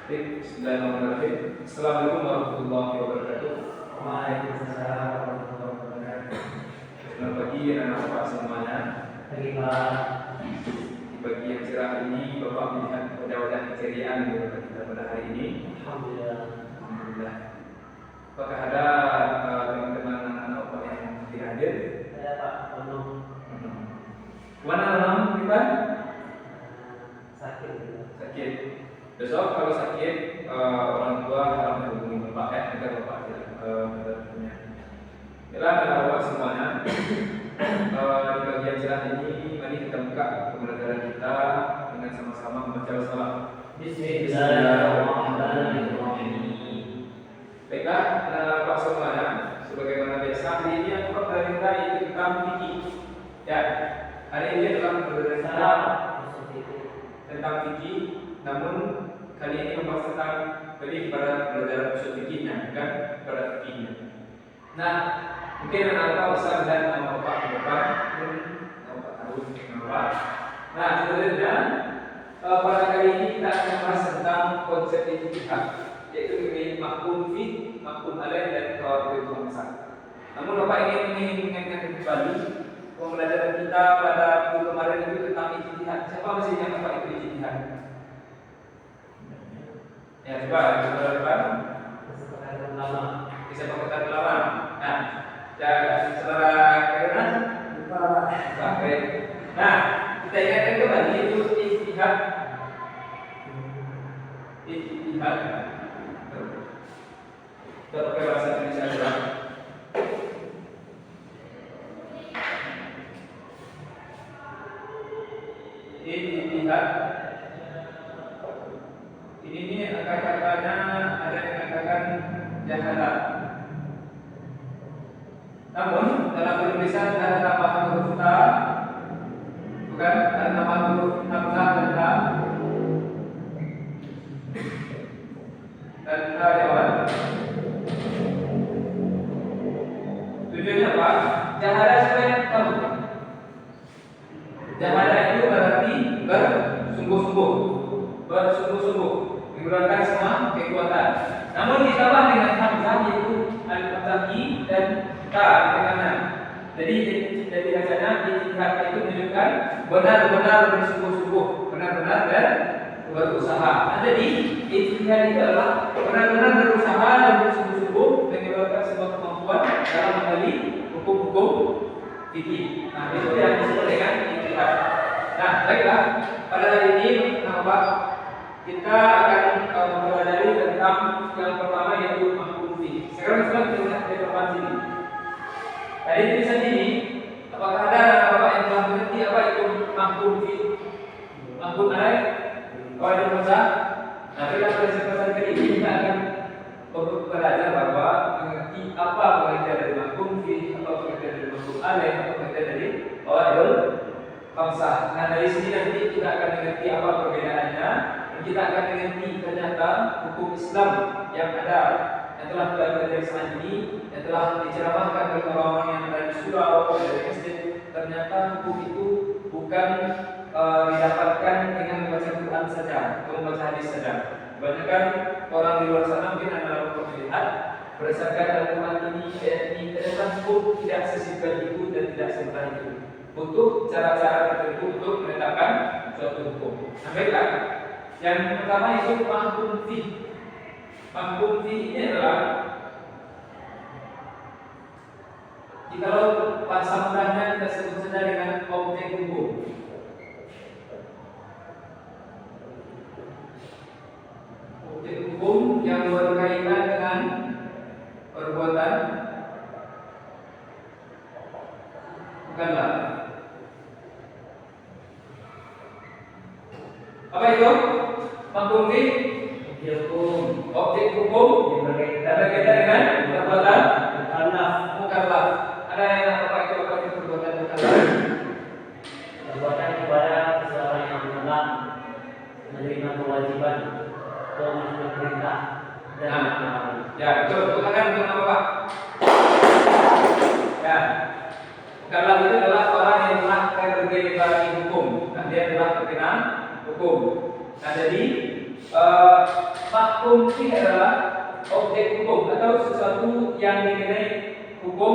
Bismillahirrahmanirrahim. Assalamualaikum warahmatullahi wabarakatuh. Waalaikumsalam warahmatullahi wabarakatuh. Selamat pagi anak-anak Bapak semuanya. Pagi Pak. Di pagi yang cerah ini Bapak melihat wajah-wajah keceriaan di depan kita pada hari ini. Alhamdulillah. Alhamdulillah. Apakah ada teman-teman anak-anak Bapak yang tidak hadir? Ada Pak Penuh Mana Ronong kita? sakit gitu. Sakit. Besok kalau sakit orang tua harus menghubungi Bapak agar Bapak tidak punya. Itulah anak Bapak semuanya. Di bagian cerah ini mari kita buka pembelajaran kita dengan sama-sama membaca salam. Bismillahirrahmanirrahim. Baiklah, anak Bapak semuanya, sebagaimana biasa hari ini yang kita kita itu tentang fikih. Ya, hari ini adalah pembelajaran tentang fikih, namun kali ini membahas tentang lebih pada pembelajaran usul fikihnya, bukan pada fikihnya. Nah, mungkin anak-anak besar dan nama Bapak ke depan, nama Bapak tahu nama Bapak. Nah, sebenarnya pada kali ini kita akan membahas tentang konsep ijtihad, yaitu mengenai mahkum fi, mahkum alaih dan qawaidul hamsah. Namun Bapak ingin mengingatkan kembali pembelajaran kita pada minggu kemarin itu tentang ijtihad. Siapa mestinya Bapak itu ijtihad? Ya, coba depan. Kesepakatan ulama. Kesepakatan ulama. Nah, ya saudara karena baik. Nah, kita ingatkan kembali itu ijtihad. Ijtihad. Kita pakai bahasa Indonesia dulu. Ijtihad. Ini kata-katanya ada yang mengatakan jahalah. Namun dalam penulisan ada tambahan huruf ta, bukan ada tambahan huruf hamzah dan ta jawaban. Tujuannya apa? Jahalah supaya tahu. Jahalah itu berarti bersungguh-sungguh, menggunakan semua kekuatan. Namun ditambah dengan hamzah yaitu al-fathi dan ta di tengahnya. Jadi bacanya ijtihad itu menunjukkan benar-benar bersungguh-sungguh, benar-benar dan berusaha. Nah, jadi ijtihad itu adalah benar-benar berusaha dan bersungguh-sungguh menyebabkan sebuah kemampuan dalam mengenali hukum-hukum fikih. Nah, itu yang disebut dengan ijtihad. Nah, baiklah, pada hari ini Bapak kita akan mempelajari tentang yang pertama yaitu mahkum fi. Sekarang kita lihat di depan sini. Dari tulisan ini, apakah ada Bapak yang telah mengerti apa itu mahkum fi? Mahkum alaih? Kalau ada baca, nah kita pada kesempatan kali ini kita akan belajar bahwa mengerti apa pengertian dari mahkum fi, apa pengertian dari mahkum alaih, apa pengertian dari qawaidul khamsah. Nah dari sini nanti kita akan mengerti apa perbedaannya. Kita akan mengerti ternyata hukum Islam yang ada yang telah kita pelajari saat ini, yang telah diceramahkan oleh orang-orang yang ada di surau dari masjid. Ternyata hukum itu bukan didapatkan dengan membaca Quran saja atau membaca hadis saja. Kebanyakan orang di luar sana mungkin adalah melihat berdasarkan Al-Quran ini ternyata hukum tidak sesimpel itu dan tidak semudah itu. Butuh cara-cara tertentu untuk menetapkan suatu hukum. Sampaikan. Yang pertama itu mahkum fi. Mahkum fi ini adalah jikalau bahasa mudahnya kita sebut saja dengan objek hukum. Objek hukum yang berkaitan dengan perbuatan bukanlah. Apa itu? Mahkum fi objek hukum yang berkaitan dengan perbuatan mukallaf. Ada yang apa itu perbuatan mukallaf? Perbuatan kepada seseorang yang menolak menerima kewajiban atau menerima perintah. Ya, betul. Tepuk tangan untuk nama Bapak. Ya. Mukallaf itu adalah orang yang telah terlibat hukum. Nah, dia telah terkena hukum. Nah, jadi mahkum ini adalah objek hukum atau sesuatu yang dikenai hukum,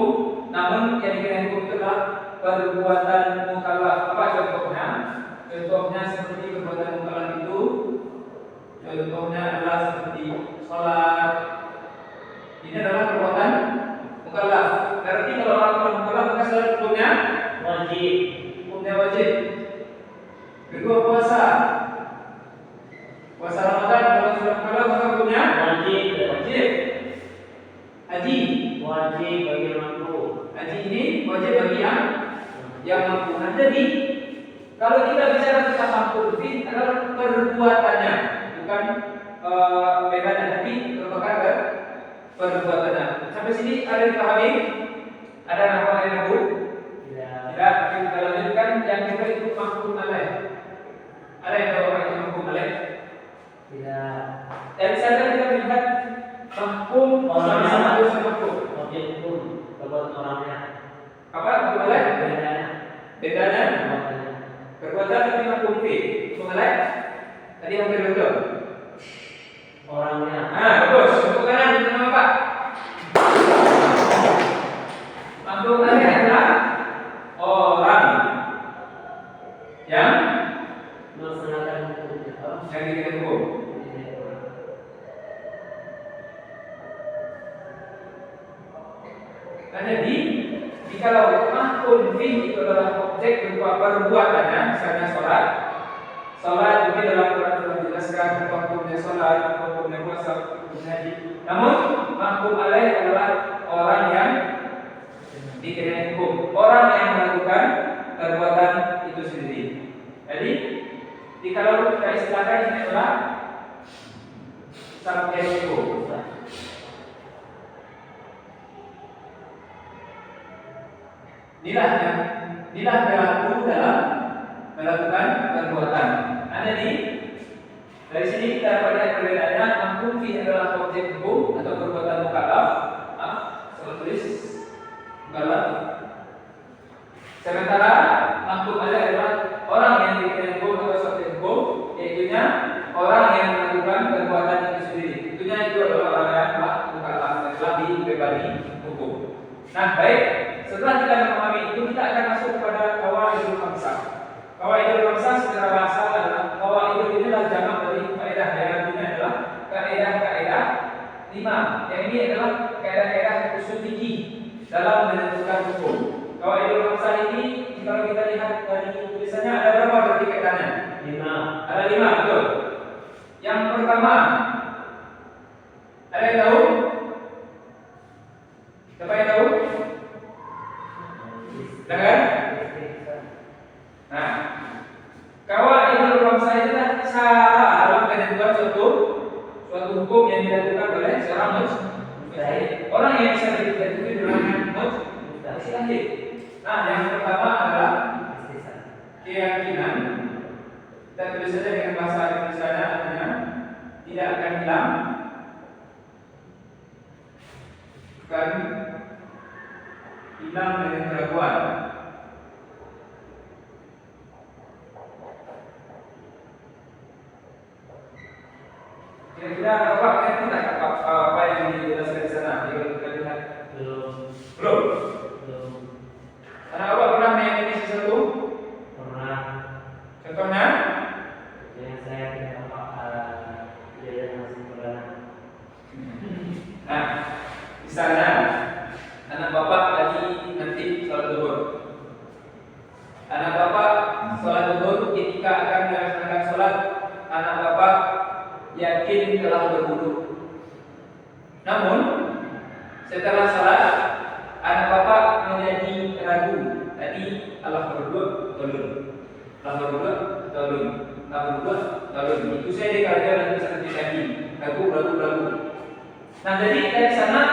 namun yang dikenai hukum itu adalah perbuatan mukallaf. Apa contohnya? Contohnya seperti perbuatan mukallaf itu, contohnya adalah seperti sholat. Ini adalah perbuatan mukallaf. Berarti kalau orang telah mukallaf maka sholat hukumnya wajib. Hukumnya wajib. Kedua, puasa. Puasa Ramadan kalau sudah mukallaf maka hukumnya Wajib. wajib. Haji. Wajib bagi yang mampu. Haji ini wajib bagi yang mampu. Nah, jadi kalau kita bicara tentang mampu itu adalah perbuatannya, bukan bedanya, tapi merupakan perbuatannya. Sampai sini ada dipahami? Ada nama yang mampu? Tidak. Tidak. Tapi kita lanjutkan yang kita itu mampu alaih. Ada yang tahu apa itu mampu alaih? Tidak. Dari sana kita melihat mahkum Orangnya sama apa? dosa mahkum. Objek hukum perbuatan orangnya. Apa mahkum alaih? Bedanya. Bedanya Perbuatannya. perbuatan tapi mahkum fi. Mahkum alaih tadi yang betul. Orangnya. Nah, bagus. Tepuk tangan untuk nama Pak. Mahkum alaih adalah orang yang Melaksanakan hukum itu. dikenai hukum. Nah, jadi jikalau mahkum fi itu adalah objek berupa perbuatannya, misalnya sholat. Sholat mungkin dalam Quran telah dijelaskan hukumnya sholat, hukumnya puasa, hukumnya haji. Namun mahkum alaih adalah orang yang dikenai hukum, orang yang melakukan perbuatan itu sendiri. Jadi jikalau kita istilahkan ini adalah subjek hukum. Inilah pelaku dalam melakukan perbuatan. Nah, jadi dari sini kita dapat perbedaannya mahkum fi adalah objek hukum atau perbuatan mukallaf. Saya tulis mukallaf. Sementara mahkum alaih adalah orang yang dikenai hukum atau subjek hukum, yaitunya orang yang melakukan perbuatan itu sendiri. Itunya itu adalah orang yang telah mukallaf, telah dibebani hukum. Nah, baik. Setelah kita memahami itu, kita akan masuk kepada qawaidul khamsah. Qawaidul khamsah secara bahasa adalah qawaidul ini adalah jamak dari kaidah, yang artinya adalah kaidah-kaidah 5. Yang ini adalah kaidah-kaidah usul fikih dalam menentukan hukum. Qawaidul khamsah ini kalau kita lihat dari tulisannya ada berapa berarti kaidahnya? 5. Ada 5, betul. Yang pertama, ada yang tahu? Siapa yang tahu? Dengar? Nah, qawaidul khamsah itu adalah cara dalam penentuan suatu hukum yang dilakukan oleh seorang mujtahid. Orang yang bisa ditetapkan itu dengan mujtahid. Nah, yang pertama adalah keyakinan. Kita tulis saja dengan bahasa Indonesia, artinya tidak akan hilang. Bukan hilang dengan keraguan. Kira-kira apa ngerti tak apa yang dijelaskan di sana? Jika kita lihat belum. Anak awak pernah meyakini sesuatu? Pernah. Contohnya? Yang saya tidak dia masih pernah. Nah, misalnya anak bapak tadi nanti sholat zuhur. Anak bapak sholat zuhur, ketika akan melaksanakan sholat, anak bapak yakin telah berwudu. Namun setelah sholat, anak bapak menjadi ragu. Tadi Allah berdua, tolong. Allah berdua, tolong. Allah berdua, tolong. Itu saya dikatakan nanti seperti tadi. Ragu. Nah, jadi dari sana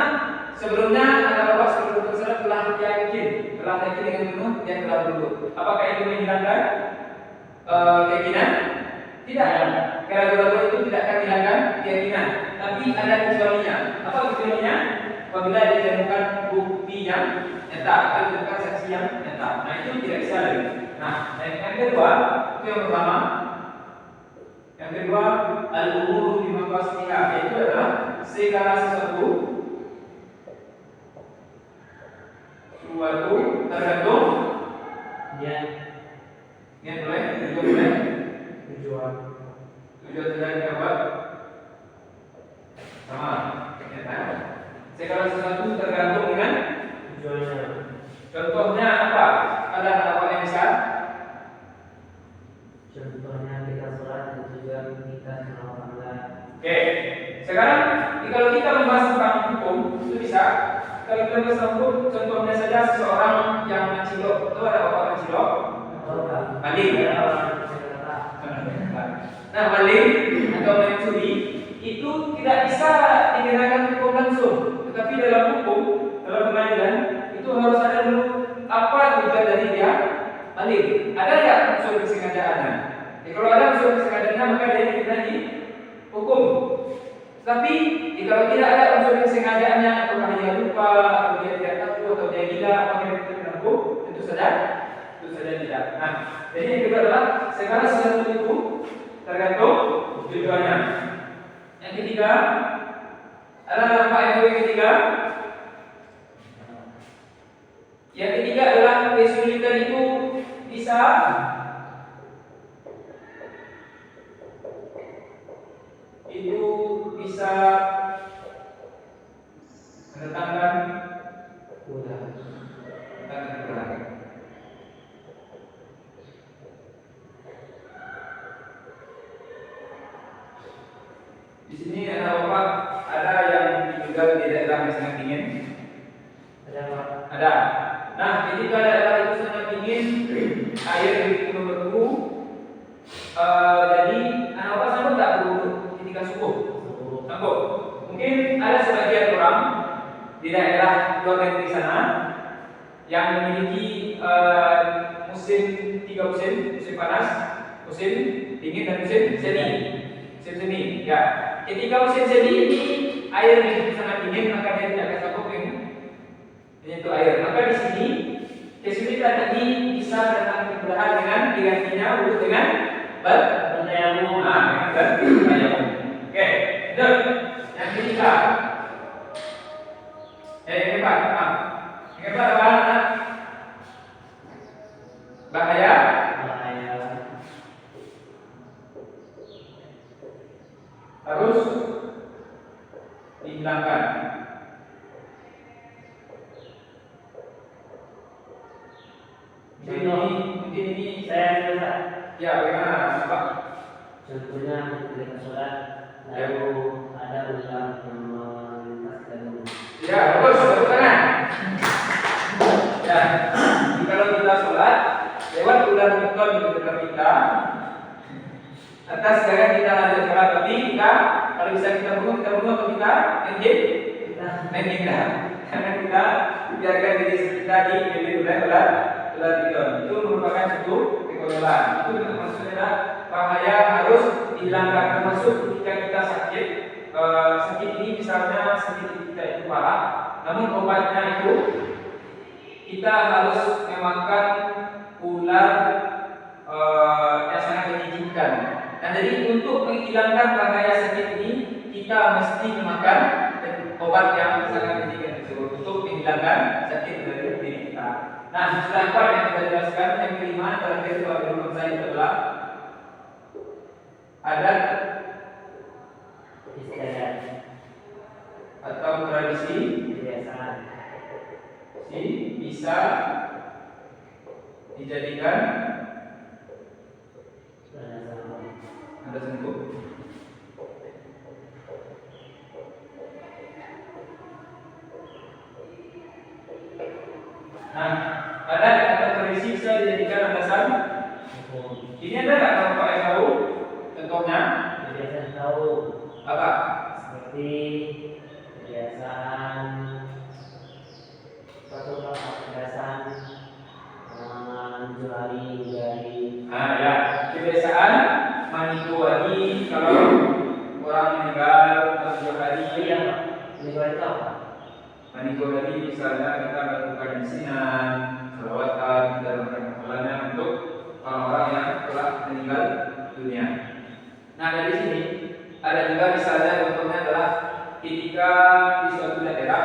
sebelumnya anak bapak sebelum bersolat telah yakin dengan penuh yang telah berwudu. Apakah itu menghilangkan keyakinan? Tidak. Keraguan-keraguan itu tidak akan hilangkan keyakinan, tapi ada kecualinya. Apa kecualinya? Apabila ditemukan bukti yang nyata atau ditemukan saksi yang nyata. Nah, itu tidak bisa lagi. Nah, yang kedua, itu yang pertama. Yang kedua, al-umuru bi maqasidiha, yaitu adalah segala sesuatu tergantung niat boleh, tujuan boleh, tujuan sudah kita buat sama, ya kan? Segala sesuatu tergantung dengan tujuannya. Contohnya apa? Ada apa yang bisa? Contohnya kita sholat dan tujuan kita sholat. Oke. Sekarang kalau kita membahas tentang hukum itu bisa. Kalau kita membahas tentang hukum, contohnya saja seseorang yang mencilok. Itu ada apa mencilok? Maling. Nah, maling atau mencuri itu tidak bisa dikenakan hukum langsung. Tetapi dalam hukum, dalam pengadilan itu harus ada dulu apa tujuan dari dia maling. Ada nggak unsur kesengajaannya? Kalau ada unsur kesengajaannya maka dia dikenai hukum. Tapi kalau tidak ada unsur kesengajaannya, apakah dia lupa, atau dia tidak tahu, atau dia gila, apakah dia tidak hukum? Tentu saja tidak. Nah, jadi yang kedua adalah segala sesuatu itu tergantung tujuannya. Yang ketiga adalah apa yang ketiga? Yang ketiga adalah kesulitan itu bisa mendatangkan kemudahan. Di sini ada apa? Ada yang tinggal di daerah yang sangat dingin. Ada. Nah, ketika daerah itu sangat dingin, air begitu membeku. Jadi apa sanggup tak berwudu ketika subuh? Sanggup. Mungkin ada sebagian orang di daerah luar negeri sana yang memiliki musim 3 musim panas, musim dingin dan musim semi. Ya. Ketika musim semi ini air begitu sangat dingin, maka dia tidak akan sanggup menyentuh air. Maka di sini kesulitan ini bisa datang kemudahan dengan digantinya wudu dengan bertayamum. Dengan bertayamum. Oke, lanjut. Yang ketiga. Yang keempat. Yang keempat apa? Bahaya harus dihilangkan. Mungkin ini Saya bisa. ya bagaimana Pak? Contohnya ketika sholat lalu ada ular yang melintaskan. Ya, bagus, tepuk tangan. Ya, kalau kita sholat lewat ular piton di dekat kita, atas jangan kita lanjut sholat, tapi kita kalau bisa kita bunuh atau kita main dah. Karena kita biarkan diri kita dipilih oleh ular piton. Itu merupakan satu kekonyolan. Itu maksudnya bahaya harus dihilangkan, termasuk ketika kita sakit. Sakit ini misalnya sakit kita itu parah, namun obatnya itu kita harus memakan ular yang sangat menjijikkan. Nah, jadi untuk menghilangkan bahaya sakit ini kita mesti memakan obat yang sangat menjijikkan tersebut untuk menghilangkan sakit dari diri kita. Nah, sudah empat yang kita jelaskan. Yang kelima terakhir kalau saya adalah adat Istiadat atau tradisi kebiasaan bisa dijadikan ada sentuh. Nah, adat atau tradisi bisa dijadikan landasan hukum. ini ada nggak kalau Pak yang tahu? Contohnya Kebiasaan tahu apa? seperti kebiasaan kebiasaan menjual dari Nah, ya kebiasaan mandi 2 ini kalau orang meninggal atau 2 hari Meninggal itu apa? meninggal hari misalnya kita melakukan isinan, salawatan, kita melakukan pahalanya untuk orang-orang yang telah meninggal dunia. Nah dari sini ada juga misalnya contohnya adalah ketika di suatu daerah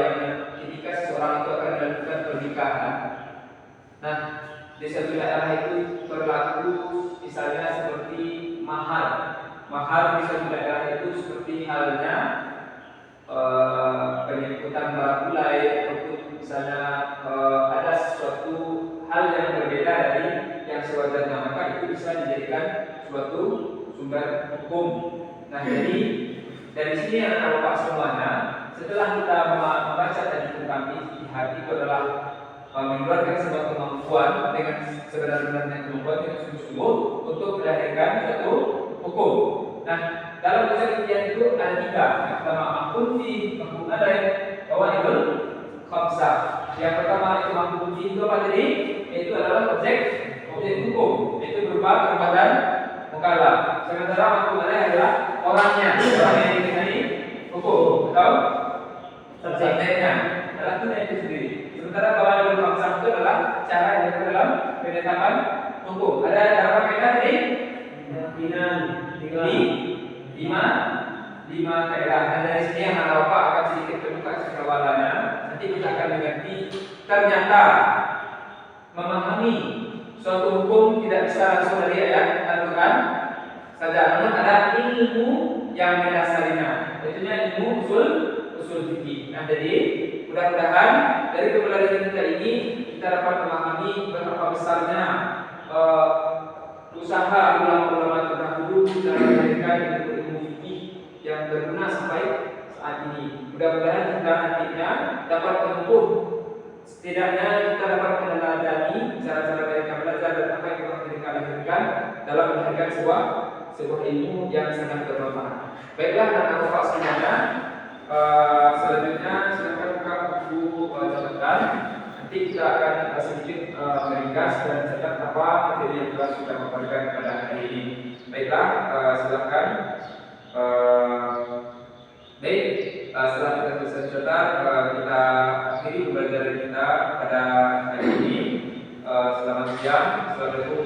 yang ketika seseorang itu akan melakukan pernikahan. Nah di suatu daerah itu berlaku misalnya seperti mahar. Mahar di suatu daerah itu seperti halnya penjemputan barang mulai ataupun misalnya ada suatu hal yang berbeda dari yang sewajarnya, maka itu bisa dijadikan suatu sumber hukum. Nah jadi dari sini anak bapak semuanya, setelah kita membaca tadi tentang ijtihad itu adalah mengeluarkan sebuah kemampuan dengan sebenar-benarnya kemampuan yang sungguh-sungguh untuk melahirkan suatu hukum. Nah dalam penelitian itu ada 3. Yang pertama mahkunti, mahkum adaih, qawaidul khamsah. Yang pertama itu mahkunti itu apa tadi? Itu adalah objek hukum. Itu berupa perbuatan mukallaf. Sementara mahkum adaih adalah orang yang dikenai hukum atau subjeknya. Adalah itu sendiri. Sementara qawaidul khamsah itu adalah cara yang dilakukan dalam penetapan hukum. Ada berapa kaidah tadi? Lima kaidah. Dan dari sini yang anak bapak akan sedikit terbuka cakawalannya. Nanti kita akan mengerti ternyata memahami suatu hukum tidak bisa langsung dari ayat Al-Quran saja, namun ada ilmu yang mendasarinya. Itunya ilmu usul fikih. Nah jadi mudah-mudahan dari pembelajaran kita ini kita dapat memahami betapa besarnya usaha ulama-ulama terdahulu dalam melahirkan ilmu fikih yang berguna sampai saat ini. Mudah-mudahan kita nantinya dapat menempuh, setidaknya kita dapat meneladani cara-cara mereka belajar dan apa yang mereka lahirkan dalam melahirkan sebuah ilmu yang sangat bermanfaat. Baiklah anak bapak semuanya, selanjutnya silakan buka buku catatan. Nanti kita akan sedikit meringkas dan catat apa materi yang telah kita paparkan pada hari ini. Baiklah, silakan. Baik, setelah kita selesai catat, kita akhiri pembelajaran kita pada hari ini. Selamat siang, assalamualaikum